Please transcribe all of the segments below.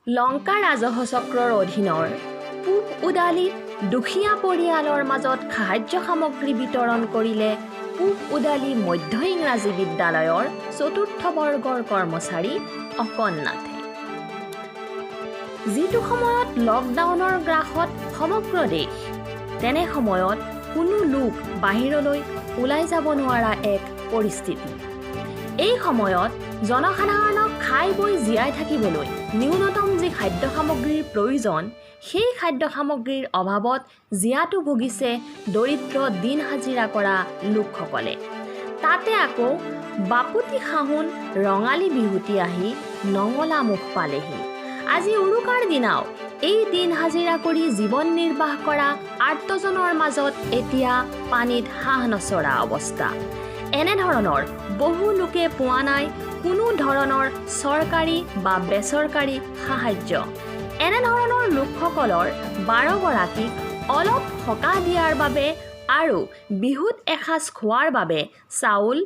লংকা ৰাজহ চক্ৰৰ অধীনৰ পূব উদালিত দুখীয়া পৰিয়ালৰ মাজত সাহায্য সামগ্ৰী বিতৰণ কৰিলে পূব উদালি মধ্য ইংৰাজী বিদ্যালয়ৰ ৪ৰ্থ বৰ্গৰ কৰ্মচাৰী অকণ নাথে। যিটো সময়ত লকডাউনৰ গ্ৰাসত সমগ্ৰ দেশ, তেনে সময়ত কোনো লোক বাহিৰলৈ ওলাই যাব নোৱাৰা এক পৰিস্থিতি। এই সময়ত জনসাধাৰণক খাই বৈ জীয়াই থাকিবলৈ ন্যূনতম যি খাদ্য সামগ্ৰীৰ প্ৰয়োজন, সেই খাদ্য সামগ্ৰীৰ অভাৱত জীয়াতু ভুগিছে দৰিদ্ৰ দিন হাজিৰা কৰা লোকসকলে। তাতে আকৌ বাপুতি শাহুন ৰঙালী বিহুতি আহি নঙলা মুখ পালেহি। আজি উৰুকাৰ দিনাও এই দিন হাজিৰা কৰি জীৱন নিৰ্বাহ কৰা আৰ্তজনৰ মাজত এতিয়া পানীত হাঁহ নচৰা অৱস্থা। এনেধৰণৰ বহু লোকে পোৱা নাই কোনো ধৰণৰ চৰকাৰী বা বেচৰকাৰী সাহায্য। এনেধৰণৰ লোকসকলৰ 12 গৰাকীক অলপ সকাহ দিয়াৰ বাবে আৰু বিহুত এসাঁজ খোৱাৰ বাবে চাউল,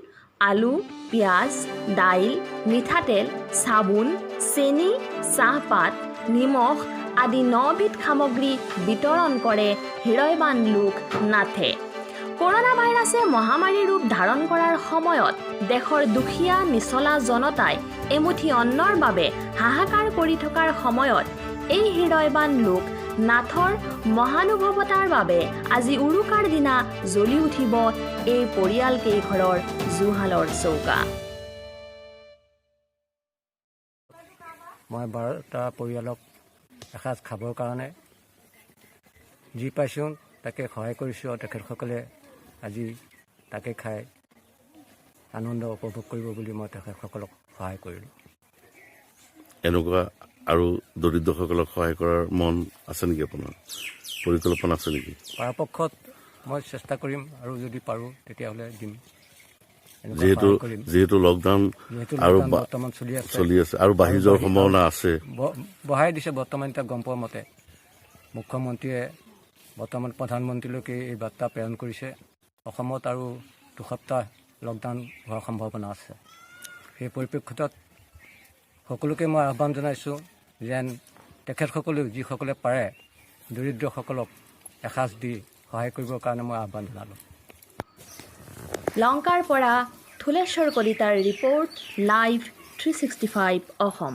আলু, পিঁয়াজ, দাইল, মিঠাতেল, চাবোন, চেনি, চাহপাত, নিমখ আদি 9 বিধ সামগ্ৰী বিতৰণ কৰে হৃদয়বান লোক নাথে। কৰোনা ভাইৰাছে মহামাৰী ৰূপ ধাৰণ কৰাৰ সময়ত দেশৰ দুখীয়া নিচলা জনতাই এমুঠি অন্নৰ বাবে হাহাকাৰ কৰি থকাৰ সময়ত এই হৃদয়বান লোক নাথৰ মহানুভৱতাৰ বাবে আজি উৰুকাৰ দিনা জ্বলি উঠিব এই পৰিয়ালকেইঘৰৰ জুহালৰ চৌকা। মই 12টা পৰিয়ালক এসাঁজ খাবৰ কাৰণে যি পাইছোঁ তাকে সহায় কৰিছোঁ আৰু তেখেতসকলে আজি তাকে খাই আনন্দ উপভোগ কৰিব বুলি মই তেখেতসকলক সহায় কৰিলোঁ। এনেকুৱা আৰু দৰিদ্ৰসকলক সহায় কৰাৰ মন আছে নেকি আপোনাৰ? পৰিকল্পনা আছে নেকি? পৰাপক্ষত মই চেষ্টা কৰিম আৰু যদি পাৰোঁ তেতিয়াহ'লে দিম। যিহেতু লকডাউন আৰু বৰ্তমান চলি আছে আৰু বাঢ়ি যোৱাৰ সম্ভাৱনা আছে, বঢ়াই দিছে। বৰ্তমান এতিয়া গম পোৱা মতে মুখ্যমন্ত্ৰীয়ে বৰ্তমান প্ৰধানমন্ত্ৰীলৈকে এই বাৰ্তা প্ৰেৰণ কৰিছে। অসমত আৰু 2 সপ্তাহ লকডাউন হোৱাৰ সম্ভাৱনা আছে। সেই পৰিপ্ৰেক্ষিতত সকলোকে মই আহ্বান জনাইছোঁ যেন তেখেতসকলেও যিসকলে পাৰে দৰিদ্ৰসকলক এসাঁজ দি সহায় কৰিবৰ কাৰণে মই আহ্বান জনালোঁ। লংকাৰ পৰা থুলেশ্বৰ কলিতাৰ ৰিপৰ্ট, লাইভ 365 অসম।